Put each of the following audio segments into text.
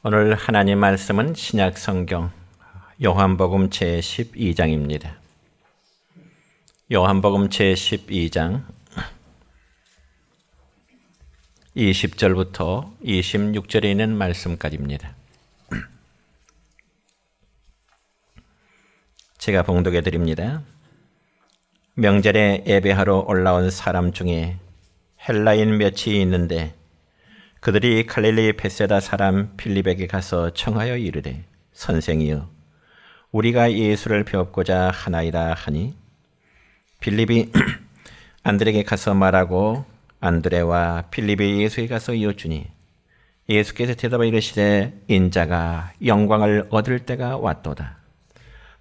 오늘 하나님 말씀은 신약 성경 요한복음 제12장입니다. 요한복음 제12장 20절부터 26절에 있는 말씀까지입니다. 제가 봉독해 드립니다. 명절에 예배하러 올라온 사람 중에 헬라인 몇이 있는데 그들이 갈릴리 벳세다 사람 빌립에게 가서 청하여 이르되 선생이여 우리가 예수를 배웁고자 하나이다 하니 빌립이 안드레에게 가서 말하고 안드레와 빌립이 예수에 가서 이어주니 예수께서 대답하여 이르시되 인자가 영광을 얻을 때가 왔도다.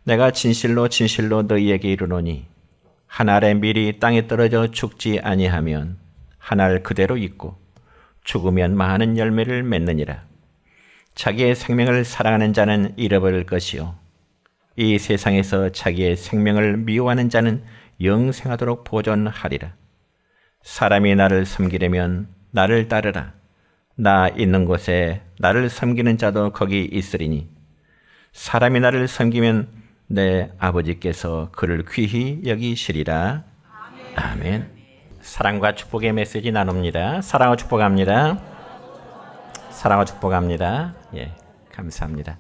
내가 진실로 진실로 너희에게 이르노니 한 알의 밀이 땅에 떨어져 죽지 아니하면 한 알 그대로 있고 죽으면 많은 열매를 맺느니라. 자기의 생명을 사랑하는 자는 잃어버릴 것이요 이 세상에서 자기의 생명을 미워하는 자는 영생하도록 보존하리라. 사람이 나를 섬기려면 나를 따르라. 나 있는 곳에 나를 섬기는 자도 거기 있으리니 사람이 나를 섬기면 내 아버지께서 그를 귀히 여기시리라. 아멘. 사랑과 축복의 메시지 나눕니다. 사랑과 축복합니다. 사랑과 축복합니다. 예, 감사합니다.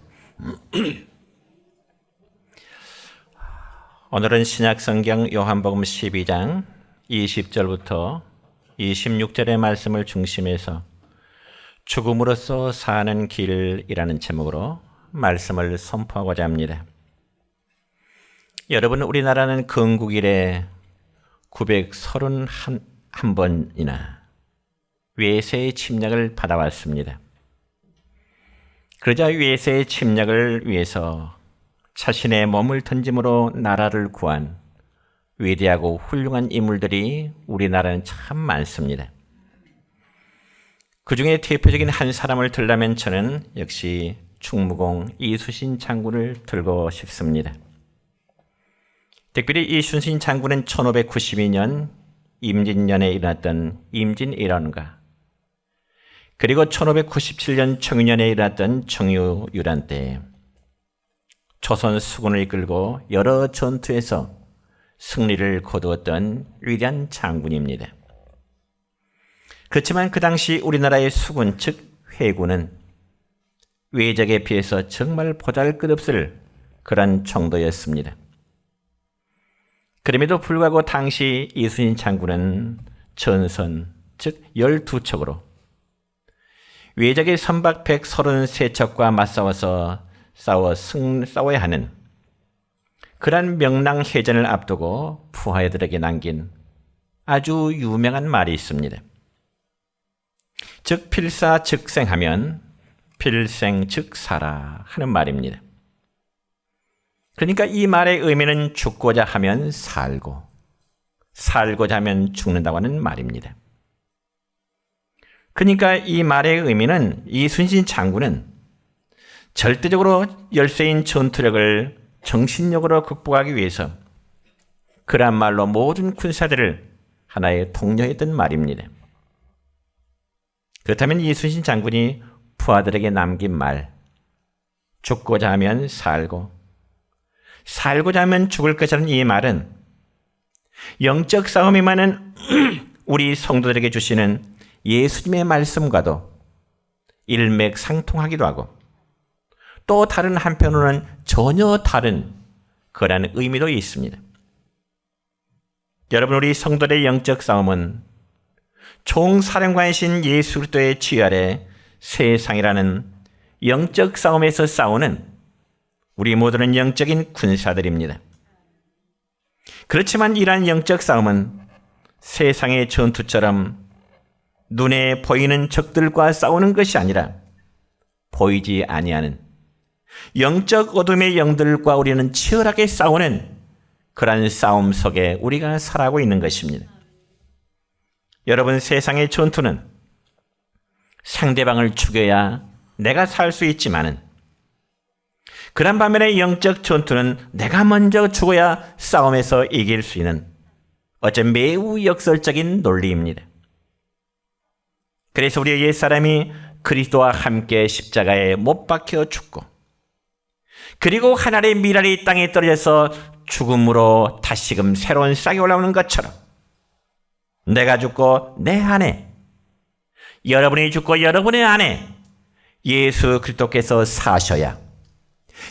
오늘은 신약성경 요한복음 12장 20절부터 26절의 말씀을 중심해서 죽음으로써 사는 길이라는 제목으로 말씀을 선포하고자 합니다. 여러분, 우리나라는 건국 이래 931번이나 외세의 침략을 받아왔습니다. 그러자 외세의 침략을 위해서 자신의 몸을 던짐으로 나라를 구한 위대하고 훌륭한 인물들이 우리나라는 참 많습니다. 그 중에 대표적인 한 사람을 들라면 저는 역시 충무공 이순신 장군을 들고 싶습니다. 특별히 이순신 장군은 1592년 임진년에 일어났던 임진일원과 그리고 1597년 청유년에 일어났던 청유유란 때 조선 수군을 이끌고 여러 전투에서 승리를 거두었던 위대한 장군입니다. 그렇지만 그 당시 우리나라의 수군 즉 회군은 외적에 비해서 정말 보잘것없을 그런 정도였습니다. 그럼에도 불구하고 당시 이순신 장군은 전선, 즉 12척으로 외적의 선박 133척과 맞싸워서 싸워야 하는 그러한 명랑해전을 앞두고 부하들에게 남긴 아주 유명한 말이 있습니다. 즉 필사즉생하면 필생즉사라 하는 말입니다. 그러니까 이 말의 의미는 죽고자 하면 살고, 살고자 하면 죽는다고 하는 말입니다. 그러니까 이 말의 의미는 이순신 장군은 절대적으로 열세인 전투력을 정신력으로 극복하기 위해서 그러한 말로 모든 군사들을 하나의 독려했던 말입니다. 그렇다면 이순신 장군이 부하들에게 남긴 말, 죽고자 하면 살고, 살고자 하면 죽을 것이라는 이 말은 영적 싸움이 많은 우리 성도들에게 주시는 예수님의 말씀과도 일맥상통하기도 하고 또 다른 한편으로는 전혀 다른 그러한 의미도 있습니다. 여러분, 우리 성도들의 영적 싸움은 총사령관이신 예수 그리스도의 지휘 아래 세상이라는 영적 싸움에서 싸우는 우리 모두는 영적인 군사들입니다. 그렇지만 이러한 영적 싸움은 세상의 전투처럼 눈에 보이는 적들과 싸우는 것이 아니라 보이지 아니하는 영적 어둠의 영들과 우리는 치열하게 싸우는 그러한 싸움 속에 우리가 살아가고 있는 것입니다. 여러분, 세상의 전투는 상대방을 죽여야 내가 살 수 있지만은 그런 반면에 영적 전투는 내가 먼저 죽어야 싸움에서 이길 수 있는 어째 매우 역설적인 논리입니다. 그래서 우리의 옛사람이 그리스도와 함께 십자가에 못 박혀 죽고 그리고 하늘의 미랄이 땅에 떨어져서 죽음으로 다시금 새로운 싹이 올라오는 것처럼 내가 죽고 내 안에, 여러분이 죽고 여러분의 안에 예수 그리스도께서 사셔야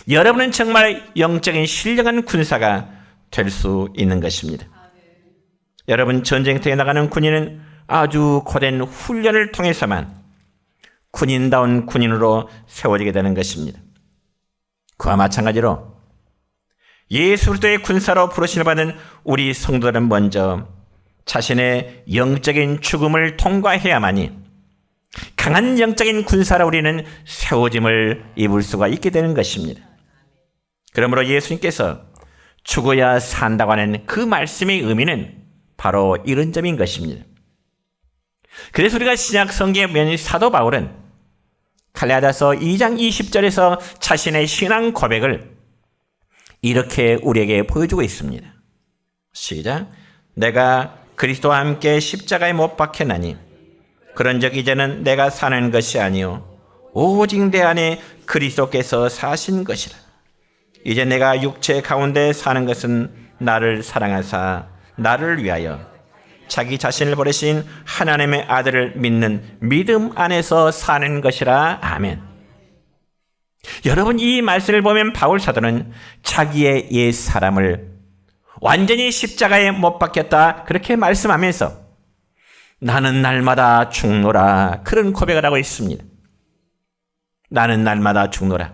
여러분은 정말 영적인 신령한 군사가 될 수 있는 것입니다. 여러분, 전쟁터에 나가는 군인은 아주 고된 훈련을 통해서만 군인다운 군인으로 세워지게 되는 것입니다. 그와 마찬가지로 예수 그리스도의 군사로 부르심을 받은 우리 성도들은 먼저 자신의 영적인 죽음을 통과해야만이 강한 영적인 군사로 우리는 세워짐을 입을 수가 있게 되는 것입니다. 그러므로 예수님께서 죽어야 산다고 하는 그 말씀의 의미는 바로 이런 점인 것입니다. 그래서 우리가 신약 성경에 보면 사도 바울은 갈라디아서 2장 20절에서 자신의 신앙 고백을 이렇게 우리에게 보여주고 있습니다. 시작. 내가 그리스도와 함께 십자가에 못 박혔나니 그런즉 이제는 내가 사는 것이 아니요 오직 내 안에 그리스도께서 사신 것이라. 이제 내가 육체 가운데 사는 것은 나를 사랑하사 나를 위하여 자기 자신을 버리신 하나님의 아들을 믿는 믿음 안에서 사는 것이라. 아멘. 여러분, 이 말씀을 보면 바울 사도는 자기의 옛 사람을 완전히 십자가에 못 박혔다 그렇게 말씀하면서 나는 날마다 죽노라 그런 고백을 하고 있습니다. 나는 날마다 죽노라.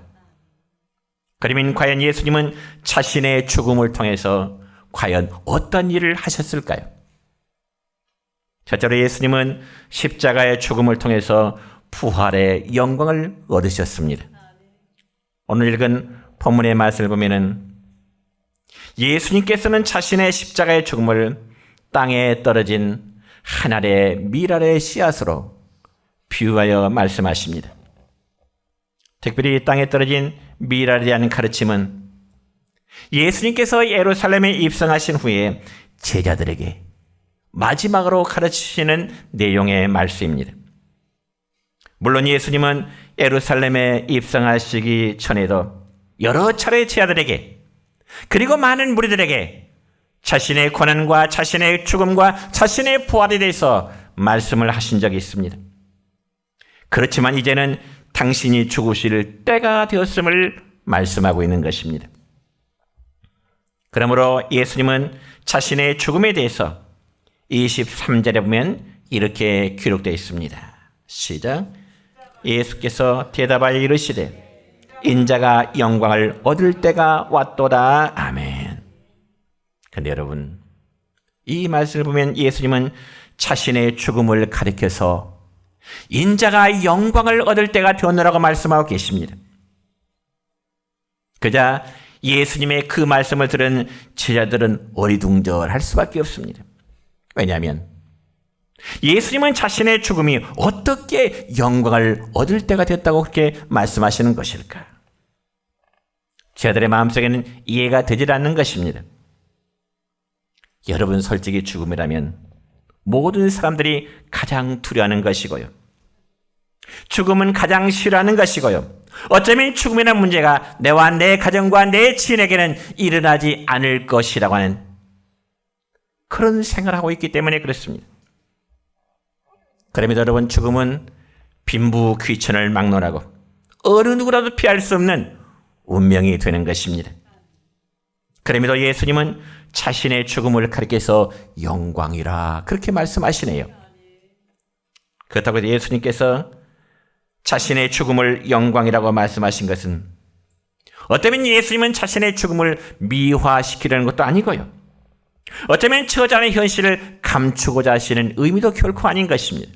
그러면 과연 예수님은 자신의 죽음을 통해서 과연 어떤 일을 하셨을까요? 첫째로 예수님은 십자가의 죽음을 통해서 부활의 영광을 얻으셨습니다. 오늘 읽은 본문의 말씀을 보면은 예수님께서는 자신의 십자가의 죽음을 땅에 떨어진 하늘의 미랄의 씨앗으로 비유하여 말씀하십니다. 특별히 땅에 떨어진 미랄에 대한 가르침은 예수님께서 예루살렘에 입성하신 후에 제자들에게 마지막으로 가르치시는 내용의 말씀입니다. 물론 예수님은 예루살렘에 입성하시기 전에도 여러 차례 제자들에게 그리고 많은 무리들에게 자신의 고난과 자신의 죽음과 자신의 부활에 대해서 말씀을 하신 적이 있습니다. 그렇지만 이제는 당신이 죽으실 때가 되었음을 말씀하고 있는 것입니다. 그러므로 예수님은 자신의 죽음에 대해서 23절에 보면 이렇게 기록되어 있습니다. 시작. 예수께서 대답하여 이르시되 인자가 영광을 얻을 때가 왔도다. 아멘. 그런데 여러분, 이 말씀을 보면 예수님은 자신의 죽음을 가리켜서 인자가 영광을 얻을 때가 되었노라고 말씀하고 계십니다. 그자 예수님의 그 말씀을 들은 제자들은 어리둥절할 수밖에 없습니다. 왜냐하면 예수님은 자신의 죽음이 어떻게 영광을 얻을 때가 됐다고 그렇게 말씀하시는 것일까? 제자들의 마음속에는 이해가 되질 않는 것입니다. 여러분, 솔직히 죽음이라면 모든 사람들이 가장 두려워하는 것이고요. 죽음은 가장 싫어하는 것이고요. 어쩌면 죽음이라는 문제가 내와 내 가정과 내 지인에게는 일어나지 않을 것이라고 하는 그런 생각을 하고 있기 때문에 그렇습니다. 그럼에도 여러분, 죽음은 빈부귀천을 막론하고 어느 누구라도 피할 수 없는 운명이 되는 것입니다. 그럼에도 예수님은 자신의 죽음을 가리켜서 영광이라 그렇게 말씀하시네요. 그렇다고 해서 예수님께서 자신의 죽음을 영광이라고 말씀하신 것은 어쩌면 예수님은 자신의 죽음을 미화시키려는 것도 아니고요. 어쩌면 처자의 현실을 감추고자 하시는 의미도 결코 아닌 것입니다.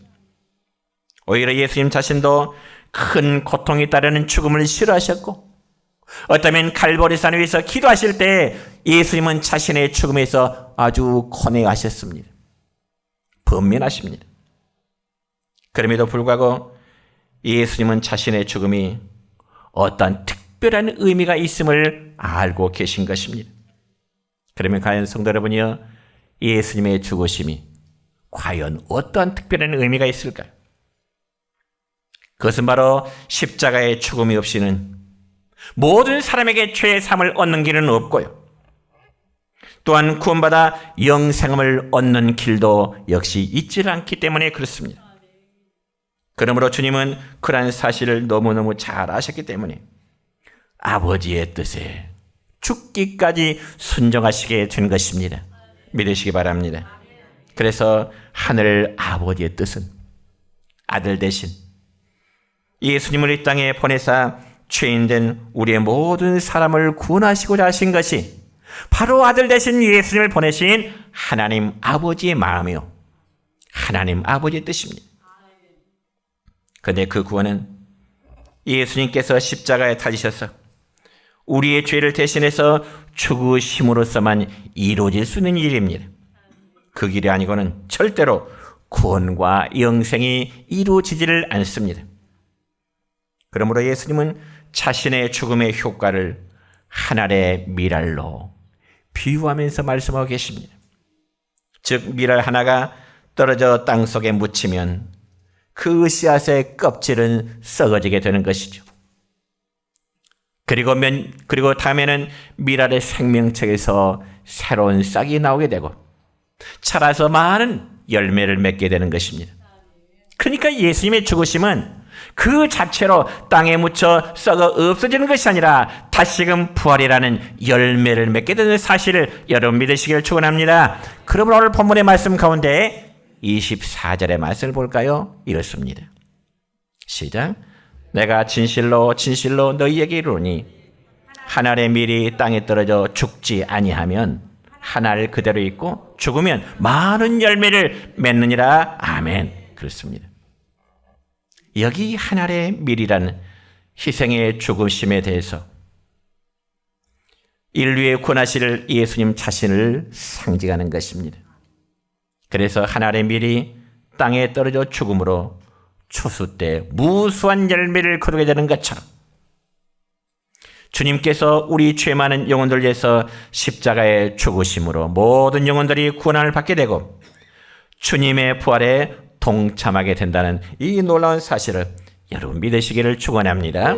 오히려 예수님 자신도 큰 고통이 따르는 죽음을 싫어하셨고 어쩌면 갈보리산 위에서 기도하실 때 예수님은 자신의 죽음에서 아주 고뇌하셨습니다. 번민하십니다. 그럼에도 불구하고 예수님은 자신의 죽음이 어떤 특별한 의미가 있음을 알고 계신 것입니다. 그러면 과연 성도 여러분이요, 예수님의 죽으심이 과연 어떠한 특별한 의미가 있을까요? 그것은 바로 십자가의 죽음이 없이는 모든 사람에게 죄의 사함을 얻는 길은 없고요. 또한 구원받아 영생을 얻는 길도 역시 있지 않기 때문에 그렇습니다. 그러므로 주님은 그러한 사실을 너무너무 잘 아셨기 때문에 아버지의 뜻에 죽기까지 순종하시게 된 것입니다. 믿으시기 바랍니다. 그래서 하늘 아버지의 뜻은 아들 대신 예수님을 이 땅에 보내사 죄인된 우리의 모든 사람을 구원하시고자 하신 것이 바로 아들 대신 예수님을 보내신 하나님 아버지의 마음이요, 하나님 아버지의 뜻입니다. 그런데 그 구원은 예수님께서 십자가에 달리셔서 우리의 죄를 대신해서 죽으심으로써만 이루어질 수 있는 일입니다. 그 길이 아니고는 절대로 구원과 영생이 이루어지지를 않습니다. 그러므로 예수님은 자신의 죽음의 효과를 하늘의 밀알로 비유하면서 말씀하고 계십니다. 즉 밀알 하나가 떨어져 땅속에 묻히면 그 씨앗의 껍질은 썩어지게 되는 것이죠. 그리고 다음에는 밀알의 생명체에서 새로운 싹이 나오게 되고 자라서 많은 열매를 맺게 되는 것입니다. 그러니까 예수님의 죽으심은 그 자체로 땅에 묻혀 썩어 없어지는 것이 아니라 다시금 부활이라는 열매를 맺게 되는 사실을 여러분 믿으시기를 축원합니다. 그러므로 오늘 본문의 말씀 가운데 24절의 말씀을 볼까요? 이렇습니다. 시작. 내가 진실로 진실로 너희에게 이르노니 하늘의 밀이 땅에 떨어져 죽지 아니하면 하늘 그대로 있고 죽으면 많은 열매를 맺느니라. 아멘. 그렇습니다. 여기 하늘의 밀이라는 희생의 죽으심에 대해서 인류의 구원하실 예수님 자신을 상징하는 것입니다. 그래서 하늘의 밀이 땅에 떨어져 죽음으로 추수 때 무수한 열매를 거두게 되는 것처럼 주님께서 우리 죄 많은 영혼들 위해서 십자가에 죽으심으로 모든 영혼들이 구원을 받게 되고 주님의 부활에 동참하게 된다는 이 놀라운 사실을 여러분 믿으시기를 축원합니다.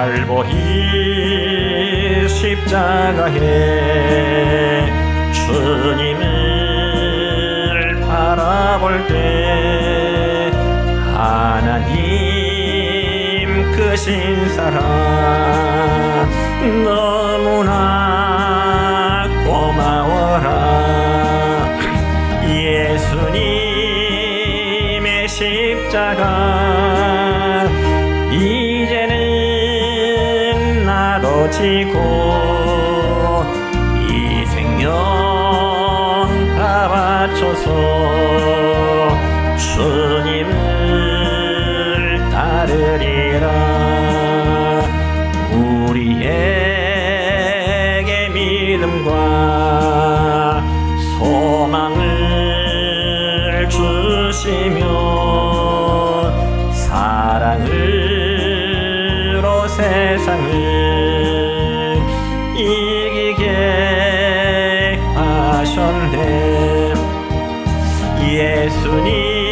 갈보리 십자가에 주님을 바라볼 때 하나님 크신 사랑 너무나 고마워라. 예수님의 십자가 이제는 나도 지고 이 생명 다 바쳐서 주님을 따르리라. 우리에게 믿음과 소망을 주시며 사랑으로 세상을 이기게 하셨네. 예수님의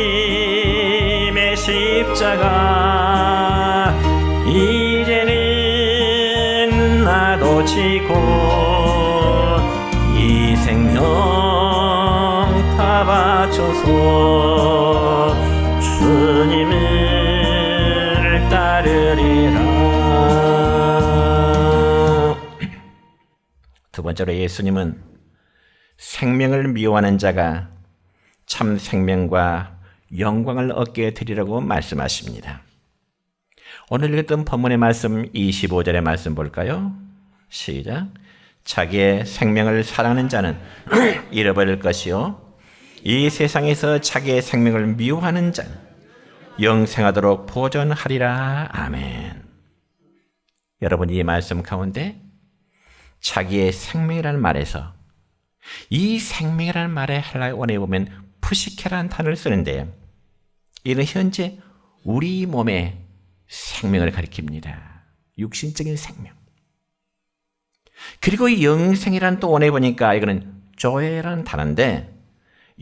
십자가 이제는 나도 지고 이 생명 다 바쳐서 주님을 따르리라. 두 번째로 예수님은 생명을 미워하는 자가 참 생명과 영광을 얻게 되리라고 말씀하십니다. 오늘 읽었던 본문의 말씀 25절의 말씀 볼까요? 시작. 자기의 생명을 사랑하는 자는 잃어버릴 것이요 이 세상에서 자기의 생명을 미워하는 자는 영생하도록 보존하리라. 아멘. 여러분 이 말씀 가운데 자기의 생명이라는 말에서 이 생명이라는 말의 헬라어 원어에 보면 푸시케라는 단어를 쓰는데 이는 현재 우리 몸의 생명을 가리킵니다. 육신적인 생명. 그리고 이 영생이라는 또 원어에 보니까 이거는 조에라는 단어인데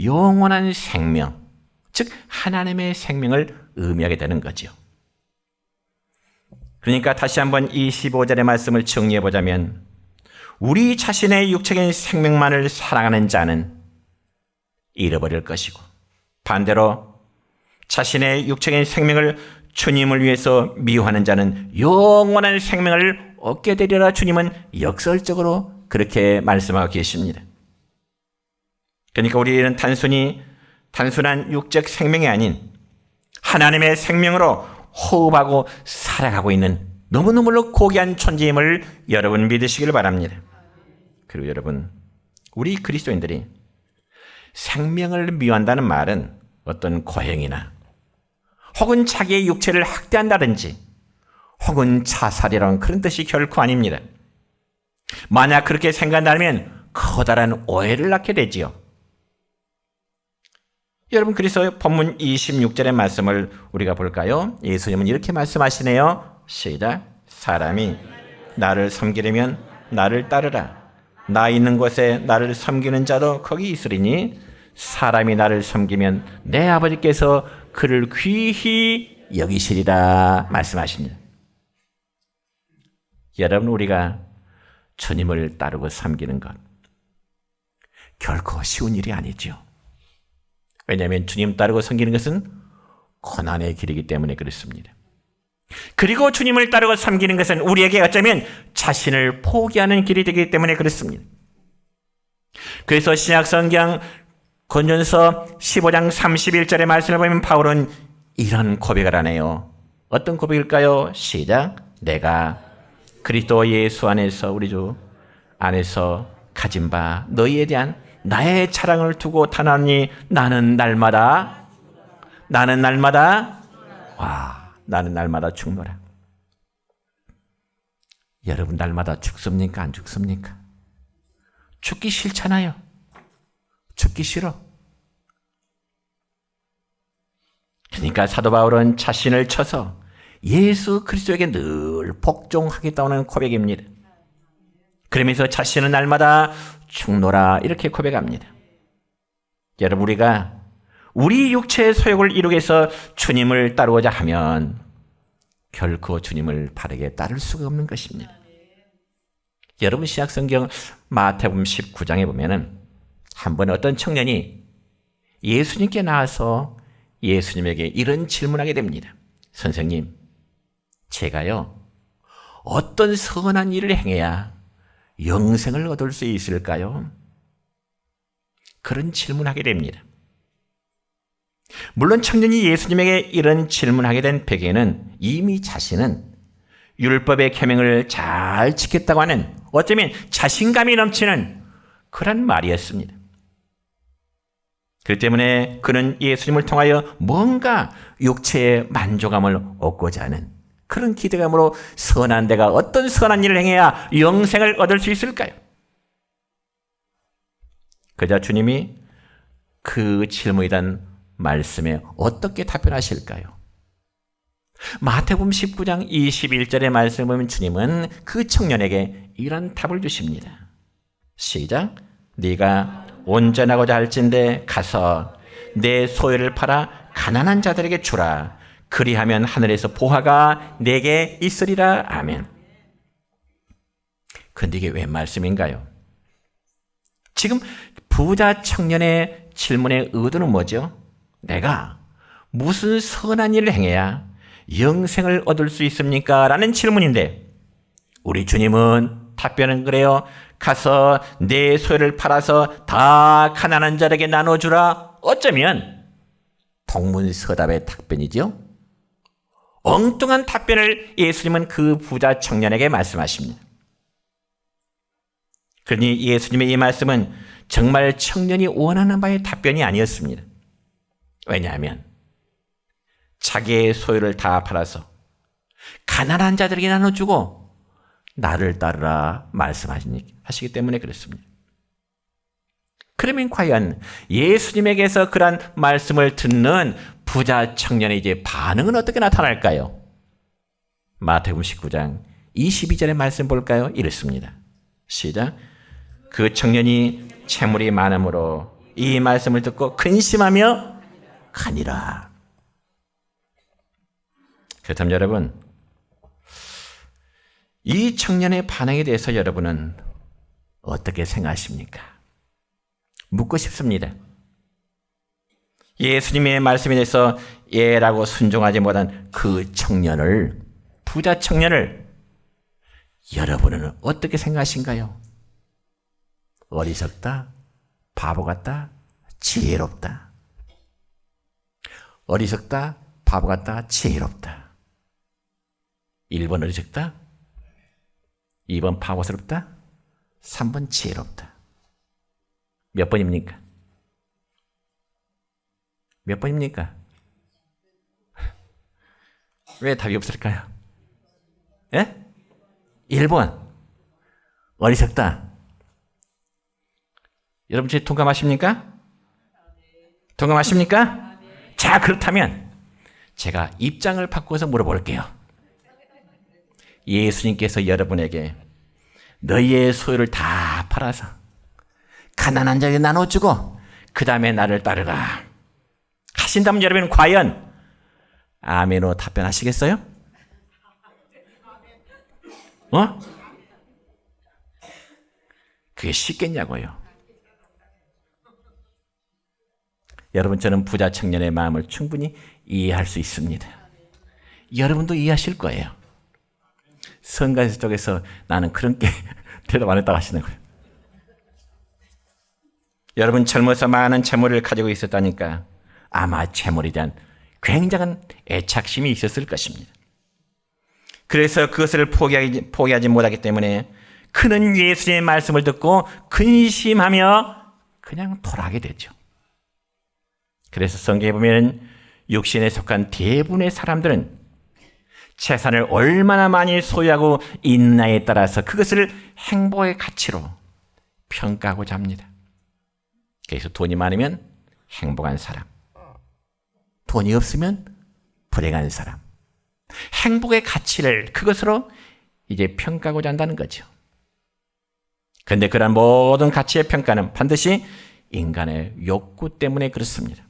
영원한 생명, 즉 하나님의 생명을 의미하게 되는 거죠. 그러니까 다시 한번 25절의 말씀을 정리해 보자면 우리 자신의 육적인 생명만을 사랑하는 자는 잃어버릴 것이고 반대로 자신의 육적인 생명을 주님을 위해서 미워하는 자는 영원한 생명을 얻게 되리라. 주님은 역설적으로 그렇게 말씀하고 계십니다. 그러니까 우리는 단순한 육적 생명이 아닌 하나님의 생명으로 호흡하고 살아가고 있는 너무너무 고귀한 존재임을 여러분 믿으시길 바랍니다. 그리고 여러분, 우리 그리스도인들이 생명을 미워한다는 말은 어떤 고행이나 혹은 자기의 육체를 학대한다든지 혹은 자살이라는 그런 뜻이 결코 아닙니다. 만약 그렇게 생각한다면 커다란 오해를 낳게 되지요. 여러분, 그래서 본문 26절의 말씀을 우리가 볼까요? 예수님은 이렇게 말씀하시네요. 시작. 사람이 나를 섬기려면 나를 따르라. 나 있는 곳에 나를 섬기는 자도 거기 있으리니 사람이 나를 섬기면 내 아버지께서 그를 귀히 여기시리라 말씀하십니다. 여러분, 우리가 주님을 따르고 섬기는 것 결코 쉬운 일이 아니죠. 왜냐하면 주님 따르고 섬기는 것은 고난의 길이기 때문에 그렇습니다. 그리고 주님을 따르고 섬기는 것은 우리에게 어쩌면 자신을 포기하는 길이 되기 때문에 그렇습니다. 그래서 신약성경 고린도전서 15장 31절의 말씀을 보면 바울은 이런 고백을 하네요. 어떤 고백일까요? 시작. 내가 그리스도 예수 안에서 우리 주 안에서 가진 바 너희에 대한 나의 자랑을 두고 탄하니 나는 날마다 죽노라. 여러분, 날마다 죽습니까? 안 죽습니까? 죽기 싫잖아요. 죽기 싫어. 그러니까 사도 바울은 자신을 쳐서 예수 그리스도에게 늘 복종하겠다는 고백입니다. 그러면서 자신은 날마다 죽노라 이렇게 고백합니다. 여러분, 우리가 우리 육체의 소욕을 이루기 위해서 주님을 따르고자 하면 결코 주님을 바르게 따를 수가 없는 것입니다. 여러분, 신약성경 마태복음 19장에 보면은 한 번 어떤 청년이 예수님께 나와서 예수님에게 이런 질문하게 됩니다. 선생님, 제가요 어떤 선한 일을 행해야 영생을 얻을 수 있을까요? 그런 질문하게 됩니다. 물론 청년이 예수님에게 이런 질문하게 된 배경에는 이미 자신은 율법의 계명을 잘 지켰다고 하는 어쩌면 자신감이 넘치는 그런 말이었습니다. 그렇기 때문에 그는 예수님을 통하여 뭔가 육체의 만족감을 얻고자 하는 그런 기대감으로 선한 데가 어떤 선한 일을 행해야 영생을 얻을 수 있을까요? 그자 주님이 그 질문에 대한 말씀에 어떻게 답변하실까요? 마태복음 19장 21절의 말씀을 보면 주님은 그 청년에게 이런 답을 주십니다. 시작. 네가 온전하고자 할진대 가서 내 소유를 팔아 가난한 자들에게 주라. 그리하면 하늘에서 보화가 내게 있으리라. 아멘. 그런데 이게 웬 말씀인가요? 지금 부자 청년의 질문의 의도는 뭐죠? 내가 무슨 선한 일을 행해야 영생을 얻을 수 있습니까? 라는 질문인데 우리 주님은 답변은 그래요. 가서 내 소유를 팔아서 다 가난한 자에게 나눠주라. 어쩌면 동문서답의 답변이죠. 엉뚱한 답변을 예수님은 그 부자 청년에게 말씀하십니다. 그러니 예수님의 이 말씀은 정말 청년이 원하는 바의 답변이 아니었습니다. 왜냐하면 자기의 소유를 다 팔아서 가난한 자들에게 나눠주고 나를 따르라 말씀하시기 때문에 그렇습니다. 그러면 과연 예수님에게서 그런 말씀을 듣는 부자 청년의 이제 반응은 어떻게 나타날까요? 마태복음 19장 22절의 말씀 볼까요? 이렇습니다. 시작. 그 청년이 채물이 많음으로 이 말씀을 듣고 근심하며 가니라. 그렇다면 여러분, 이 청년의 반응에 대해서 여러분은 어떻게 생각하십니까? 묻고 싶습니다. 예수님의 말씀에 대해서 예라고 순종하지 못한 그 청년을, 부자 청년을 여러분은 어떻게 생각하신가요? 어리석다, 바보 같다, 지혜롭다. 어리석다, 바보 같다, 지혜롭다. 1번 어리석다, 2번 바보스럽다, 3번 지혜롭다. 몇 번입니까? 몇 번입니까? 왜 답이 없을까요? 예? 1번 어리석다. 여러분 제 동감하십니까? 동감하십니까? 자, 그렇다면 제가 입장을 바꿔서 물어볼게요. 예수님께서 여러분에게 너희의 소유를 다 팔아서 가난한 자에게 나눠주고 그 다음에 나를 따르라 하신다면 여러분 과연 아멘으로 답변하시겠어요? 그게 쉽겠냐고요. 여러분, 저는 부자 청년의 마음을 충분히 이해할 수 있습니다. 여러분도 이해하실 거예요. 성가대 쪽에서 나는 그런 게 대답 안 했다고 하시는 거예요. 여러분, 젊어서 많은 재물을 가지고 있었다니까 아마 재물에 대한 굉장한 애착심이 있었을 것입니다. 그래서 그것을 포기하지 못하기 때문에 그는 예수님의 말씀을 듣고 근심하며 그냥 돌아가게 되죠. 그래서 성경에 보면 육신에 속한 대부분의 사람들은 재산을 얼마나 많이 소유하고 있나에 따라서 그것을 행복의 가치로 평가하고자 합니다. 그래서 돈이 많으면 행복한 사람, 돈이 없으면 불행한 사람, 행복의 가치를 그것으로 이제 평가하고자 한다는 거죠. 그런데 그런 모든 가치의 평가는 반드시 인간의 욕구 때문에 그렇습니다.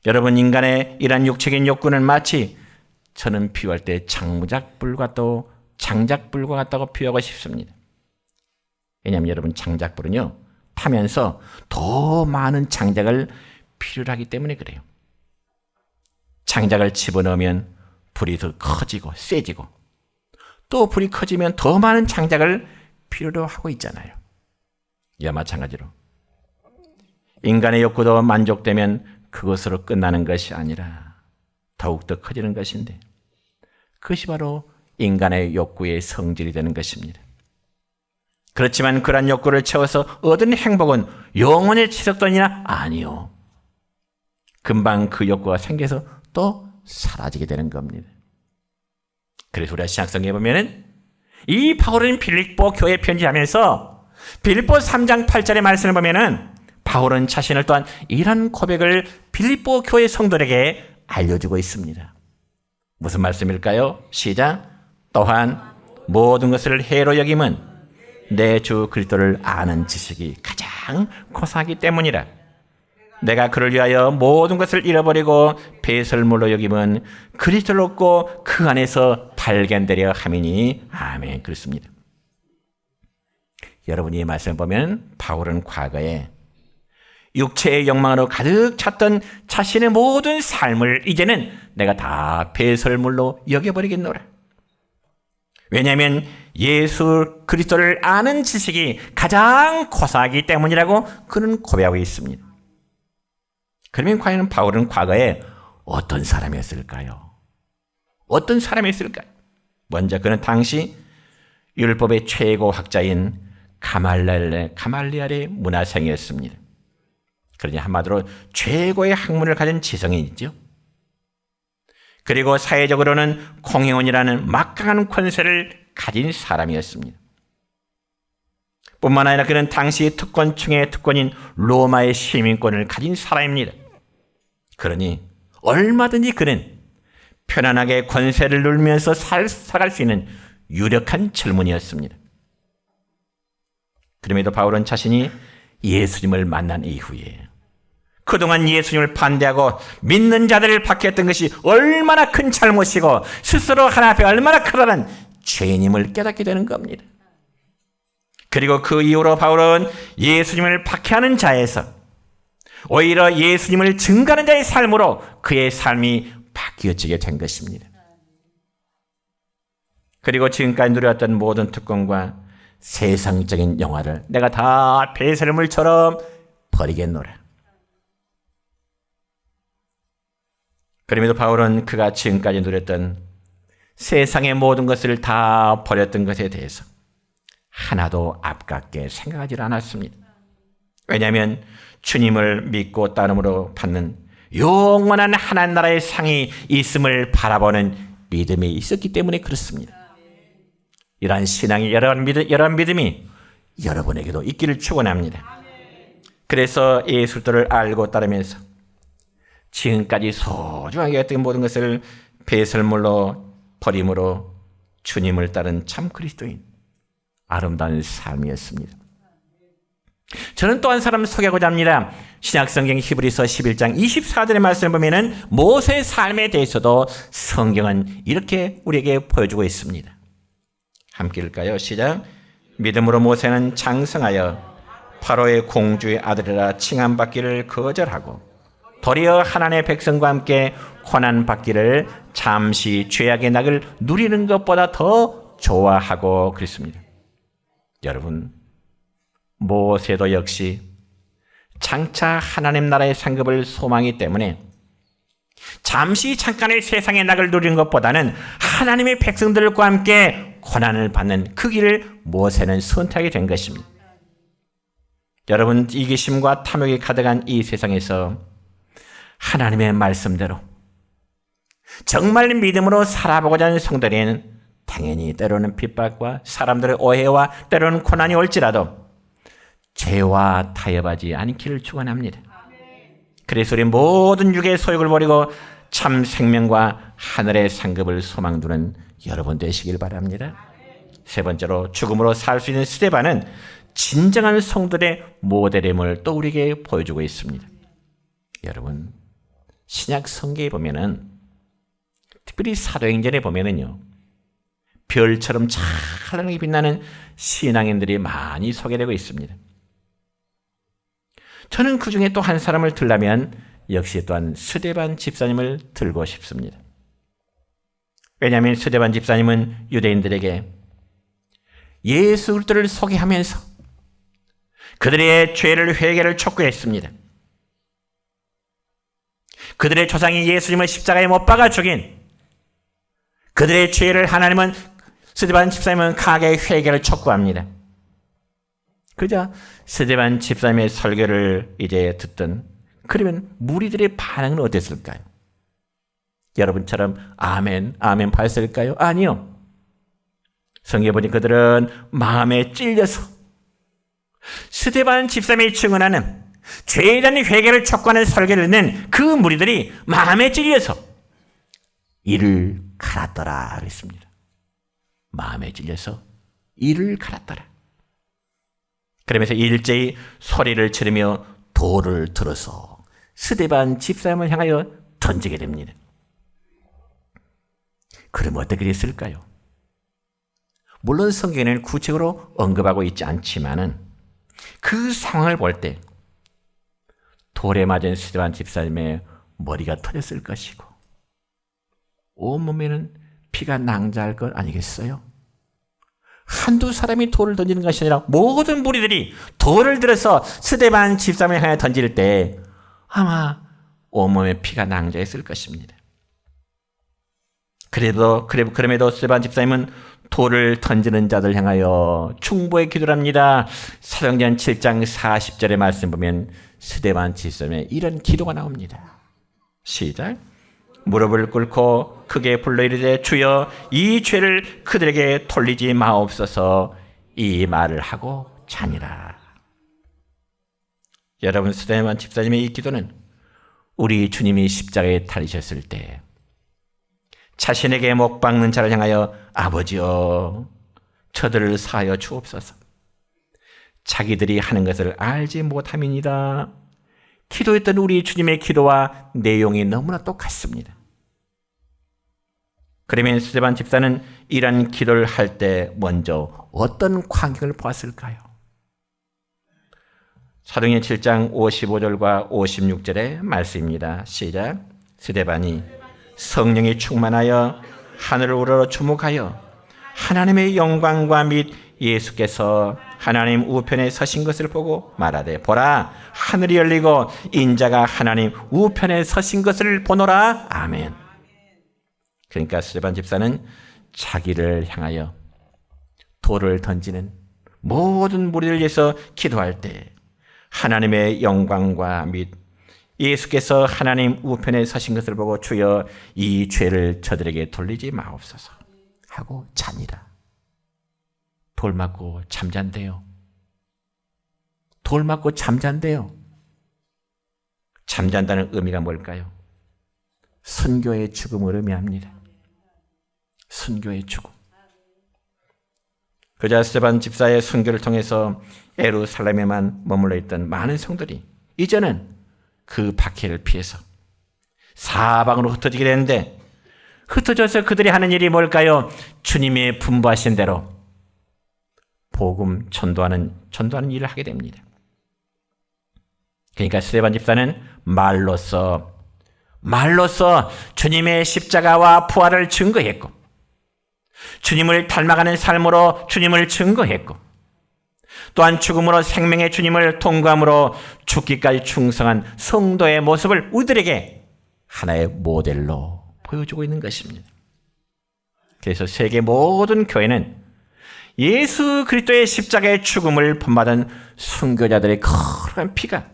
여러분, 인간의 이러한 육체적인 욕구는 마치 저는 비유할 때 장작불과 또 장작불과 같다고 비유하고 싶습니다. 왜냐하면 여러분, 장작불은요 타면서 더 많은 장작을 필요로 하기 때문에 그래요. 장작을 집어넣으면 불이 더 커지고 세지고 또 불이 커지면 더 많은 장작을 필요로 하고 있잖아요. 이와 마찬가지로 인간의 욕구도 만족되면 그것으로 끝나는 것이 아니라 더욱더 커지는 것인데 그것이 바로 인간의 욕구의 성질이 되는 것입니다. 그렇지만 그러한 욕구를 채워서 얻은 행복은 영원히 지속되느냐? 아니요. 금방 그 욕구가 생겨서 또 사라지게 되는 겁니다. 그래서 우리가 신약성경에 보면은 이 바울은 빌립보 교회 편지하면서 빌립보 3장 8절의 말씀을 보면은 바울은 자신을 또한 이런 고백을 빌립보 교회 성도들에게 알려주고 있습니다. 무슨 말씀일까요? 시작. 또한 모든 것을 해로 여김은 내 주 그리스도를 아는 지식이 가장 고사하기 때문이라. 내가 그를 위하여 모든 것을 잃어버리고 배설물로 여김은 그리스도를 얻고 그 안에서 발견되려 함이니. 아멘. 그렇습니다. 여러분이 이 말씀을 보면 바울은 과거에 육체의 욕망으로 가득 찼던 자신의 모든 삶을 이제는 내가 다 배설물로 여겨버리겠노라. 왜냐하면 예수 그리스도를 아는 지식이 가장 고사하기 때문이라고 그는 고백하고 있습니다. 그러면 과연 바울은 과거에 어떤 사람이었을까요? 어떤 사람이었을까요? 먼저 그는 당시 율법의 최고 학자인 가말리엘의 문화생이었습니다. 그러니 한마디로 최고의 학문을 가진 지성인이죠. 그리고 사회적으로는 공회원이라는 막강한 권세를 가진 사람이었습니다. 뿐만 아니라 그는 당시 특권 중의 특권인 로마의 시민권을 가진 사람입니다. 그러니 얼마든지 그는 편안하게 권세를 누리면서 살아갈 수 있는 유력한 젊은이였습니다. 그럼에도 바울은 자신이 예수님을 만난 이후에 그동안 예수님을 반대하고 믿는 자들을 박해했던 것이 얼마나 큰 잘못이고 스스로 하나님 앞에 얼마나 크다는 죄인임을 깨닫게 되는 겁니다. 그리고 그 이후로 바울은 예수님을 박해하는 자에서 오히려 예수님을 증거하는 자의 삶으로 그의 삶이 바뀌어지게 된 것입니다. 그리고 지금까지 누려왔던 모든 특권과 세상적인 영화를 내가 다 배설물처럼 버리겠노라. 그럼에도 바울은 그가 지금까지 누렸던 세상의 모든 것을 다 버렸던 것에 대해서 하나도 아깝게 생각하지 않았습니다. 왜냐하면 주님을 믿고 따름으로 받는 영원한 하나님 나라의 상이 있음을 바라보는 믿음이 있었기 때문에 그렇습니다. 이러한 신앙이 이러한 믿음이 여러분에게도 있기를 축원합니다. 그래서 예수를 알고 따르면서 지금까지 소중하게 했던 모든 것을 배설물로 버림으로 주님을 따른 참 그리스도인, 아름다운 삶이었습니다. 저는 또 한 사람을 소개하고자 합니다. 신약성경 히브리서 11장 24절의 말씀을 보면 모세의 삶에 대해서도 성경은 이렇게 우리에게 보여주고 있습니다. 함께 읽을까요? 시작. 믿음으로 모세는 장성하여 파로의 공주의 아들이라 칭함받기를 거절하고 도리어 하나님의 백성과 함께 고난받기를 잠시 죄악의 낙을 누리는 것보다 더 좋아하고 그랬습니다. 여러분, 모세도 역시 장차 하나님 나라의 상급을 소망하기 때문에 잠시 잠깐의 세상의 낙을 누리는 것보다는 하나님의 백성들과 함께 고난을 받는 그 길을 모세는 선택하게 된 것입니다. 여러분, 이기심과 탐욕이 가득한 이 세상에서 하나님의 말씀대로 정말 믿음으로 살아보고자 하는 성도들에게는 당연히 때로는 핍박과 사람들의 오해와 때로는 고난이 올지라도 죄와 타협하지 않기를 축원합니다. 그래서 우리 모든 육의 소욕을 버리고 참 생명과 하늘의 상급을 소망 두는 여러분 되시길 바랍니다. 세 번째로 죽음으로 살 수 있는 스데반은 진정한 성도의 모델임을 또 우리에게 보여주고 있습니다. 여러분, 신약 성경에 보면은 특별히 사도행전에 보면은요, 별처럼 찬란하게 빛나는 신앙인들이 많이 소개되고 있습니다. 저는 그 중에 또 한 사람을 들라면 역시 또한 스데반 집사님을 들고 싶습니다. 왜냐하면 스데반 집사님은 유대인들에게 예수 그리스도를 소개하면서 그들의 죄를 회개를 촉구했습니다. 그들의 조상이 예수님을 십자가에 못 박아 죽인 그들의 죄를 하나님은 스데반 집사님은 강하게 회개를 촉구합니다. 그저 스데반 집사님의 설교를 이제 듣던 그러면 무리들의 반응은 어땠을까요? 여러분처럼 아멘, 아멘 봤을까요? 아니요. 성경에 보니 그들은 마음에 찔려서 스데반 집사님이 증언하는 죄에 대한 회개를 촉구하는 설교를 듣는 그 무리들이 마음에 찔려서 이를 갈았더라 그랬습니다. 마음에 찔려서 이를 갈았더라. 그러면서 일제히 소리를 지르며 돌을 들어서 스데반 집사님을 향하여 던지게 됩니다. 그럼 어떻게 됐을까요? 물론 성경에는 구체적으로 언급하고 있지 않지만은 그 상황을 볼 때 돌에 맞은 스데반 집사님의 머리가 터졌을 것이고 온몸에는 피가 낭자할 것 아니겠어요? 한두 사람이 돌을 던지는 것이 아니라 모든 무리들이 돌을 들어서 스데반 집사님을 향해 던질 때 아마 온몸에 피가 낭자했을 것입니다. 그럼에도 스데반 집사님은 돌을 던지는 자들 향하여 충보의 기도를 합니다. 사도행전 7장 40절의 말씀 보면 스데반 집사님의 이런 기도가 나옵니다. 시작. 무릎을 꿇고 크게 불러 이르되 주여 이 죄를 그들에게 돌리지 마옵소서. 이 말을 하고 자니라. 여러분, 스데반 집사님의 이 기도는 우리 주님이 십자가에 달리셨을 때 자신에게 못 박는 자를 향하여 아버지여 저들을 사하여 주옵소서. 자기들이 하는 것을 알지 못함이니라. 기도했던 우리 주님의 기도와 내용이 너무나 똑같습니다. 그러면 스데반 집사는 이런 기도를 할 때 먼저 어떤 광경을 보았을까요? 사도행전 7장 55절과 56절의 말씀입니다. 시작. 스데반이 성령이 충만하여 하늘을 우러러 주목하여 하나님의 영광과 및 예수께서 하나님 우편에 서신 것을 보고 말하되 보라 하늘이 열리고 인자가 하나님 우편에 서신 것을 보노라. 아멘. 그러니까 스데반 집사는 자기를 향하여 돌을 던지는 모든 무리를 위해서 기도할 때 하나님의 영광과 및 예수께서 하나님 우편에 서신 것을 보고 주여 이 죄를 저들에게 돌리지 마옵소서 하고 자니라. 돌 맞고 잠잔대요. 돌 맞고 잠잔대요. 잠잔다는 의미가 뭘까요? 순교의 죽음을 의미합니다. 순교의 죽음. 그자 스데반 집사의 순교를 통해서 예루살렘에만 머물러 있던 많은 성들이 이제는 그 박해를 피해서 사방으로 흩어지게 되는데, 흩어져서 그들이 하는 일이 뭘까요? 주님의 분부하신 대로 복음 전도하는 일을 하게 됩니다. 그러니까 스데반 집사는 말로써 주님의 십자가와 부활을 증거했고, 주님을 닮아가는 삶으로 주님을 증거했고, 또한 죽음으로 생명의 주님을 통과함으로 죽기까지 충성한 성도의 모습을 우리들에게 하나의 모델로 보여주고 있는 것입니다. 그래서 세계 모든 교회는 예수 그리스도의 십자가의 죽음을 본받은 순교자들의 거룩한 피가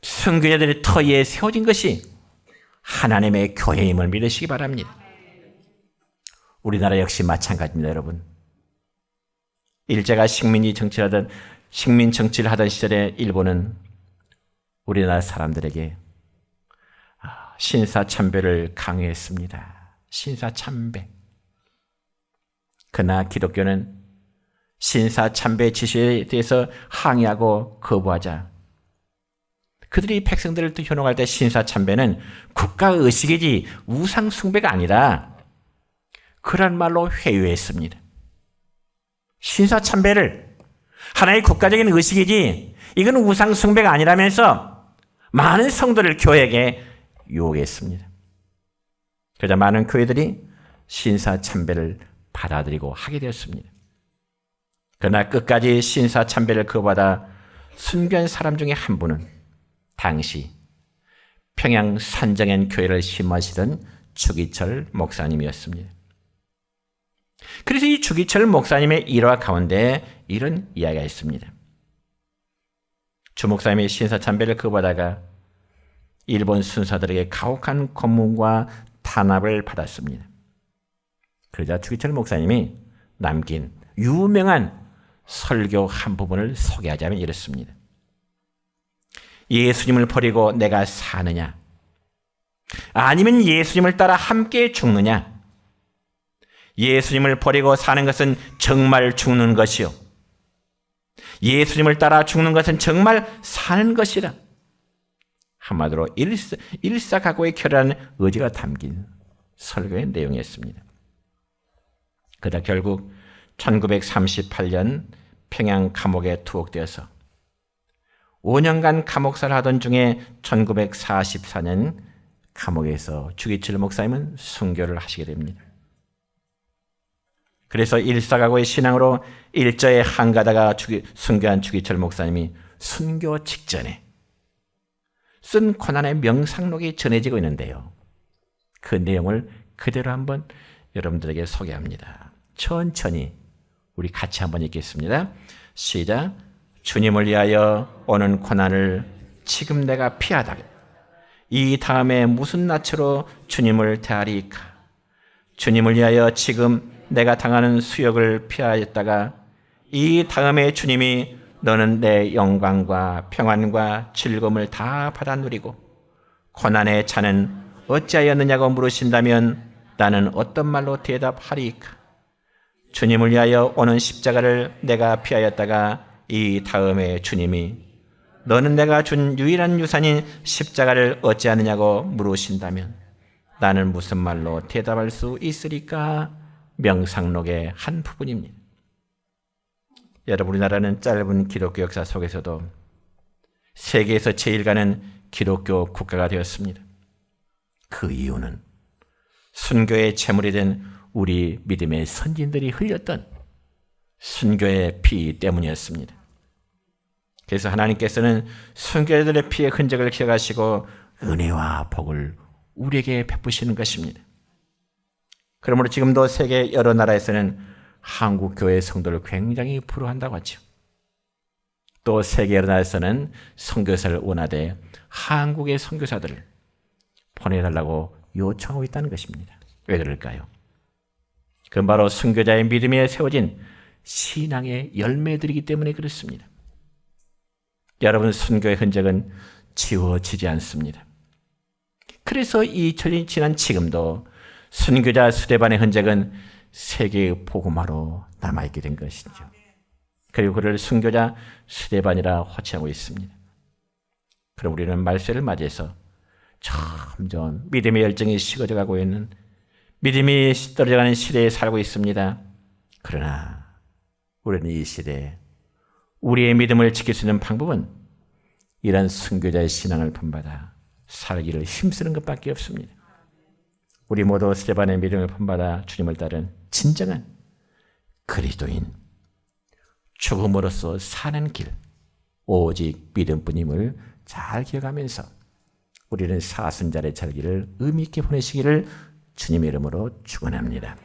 순교자들의 터 위에 세워진 것이 하나님의 교회임을 믿으시기 바랍니다. 우리나라 역시 마찬가지입니다, 여러분. 일제가 식민 정치를 하던 시절에 일본은 우리나라 사람들에게 신사참배를 강요했습니다. 신사참배. 그러나 기독교는 신사참배 지시에 대해서 항의하고 거부하자 그들이 백성들을 현혹할 때 신사참배는 국가의식이지 우상숭배가 아니라 그런 말로 회유했습니다. 신사참배를 하나의 국가적인 의식이지 이건 우상숭배가 아니라면서 많은 성도를 교회에게 유혹했습니다. 그러자 많은 교회들이 신사참배를 받아들이고 하게 되었습니다. 그러나 끝까지 신사참배를 거부하다 순교한 사람 중에 한 분은 당시 평양 산정현 교회를 심하시던 주기철 목사님이었습니다. 그래서 이 주기철 목사님의 일화 가운데 이런 이야기가 있습니다. 주 목사님이 신사참배를 거부하다가 일본 순사들에게 가혹한 고문과 탄압을 받았습니다. 그러자 주기철 목사님이 남긴 유명한 설교 한 부분을 소개하자면 이렇습니다. 예수님을 버리고 내가 사느냐? 아니면 예수님을 따라 함께 죽느냐? 예수님을 버리고 사는 것은 정말 죽는 것이요. 예수님을 따라 죽는 것은 정말 사는 것이라. 한마디로 일사각오의 결연한 의지가 담긴 설교의 내용이었습니다. 그러다 결국 1938년 평양 감옥에 투옥되어서 5년간 감옥살을 하던 중에 1944년 감옥에서 주기철 목사님은 순교를 하시게 됩니다. 그래서 일사각오의 신앙으로 일저에 한가다가 순교한 주기철 목사님이 순교 직전에 쓴 고난의 명상록이 전해지고 있는데요. 그 내용을 그대로 한번 여러분들에게 소개합니다. 천천히 우리 같이 한번 읽겠습니다. 시작. 주님을 위하여 오는 고난을 지금 내가 피하다. 이 다음에 무슨 낯으로 주님을 대하리까? 주님을 위하여 지금 내가 당하는 수욕을 피하였다가 이 다음에 주님이 너는 내 영광과 평안과 즐거움을 다 받아 누리고 고난의 차는 어찌하였느냐고 물으신다면 나는 어떤 말로 대답하리이까? 주님을 위하여 오는 십자가를 내가 피하였다가 이 다음에 주님이 너는 내가 준 유일한 유산인 십자가를 어찌하느냐고 물으신다면 나는 무슨 말로 대답할 수 있으리까? 명상록의 한 부분입니다. 여러분, 우리나라는 짧은 기독교 역사 속에서도 세계에서 제일 가는 기독교 국가가 되었습니다. 그 이유는 순교의 제물이 된 우리 믿음의 선진들이 흘렸던 순교의 피 때문이었습니다. 그래서 하나님께서는 순교자들의 피의 흔적을 기억하시고 은혜와 복을 우리에게 베푸시는 것입니다. 그러므로 지금도 세계 여러 나라에서는 한국 교회 성도를 굉장히 부러워한다고 하죠. 또 세계 여러 나라에서는 선교사를 원하되 한국의 선교사들을 보내달라고 요청하고 있다는 것입니다. 왜 그럴까요? 그건 바로 순교자의 믿음에 세워진 신앙의 열매들이기 때문에 그렇습니다. 여러분, 순교의 흔적은 지워지지 않습니다. 그래서 이 천년이 지난 지금도 순교자 스데반의 흔적은 세계의 복음화로 남아있게 된 것이죠. 그리고 그를 순교자 스데반이라 호칭하고 있습니다. 그럼 우리는 말세를 맞이해서 점점 믿음의 열정이 식어져 가고 있는, 믿음이 떨어져가는 시대에 살고 있습니다. 그러나 우리는 이 시대에 우리의 믿음을 지킬 수 있는 방법은 이런 순교자의 신앙을 본받아 살기를 힘쓰는 것밖에 없습니다. 우리 모두 스데반의 믿음을 본받아 주님을 따른 진정한 그리스도인, 죽음으로써 사는 길, 오직 믿음뿐임을 잘 기억하면서 우리는 사순절의 절기를 의미 있게 보내시기를 주님의 이름으로 축원합니다.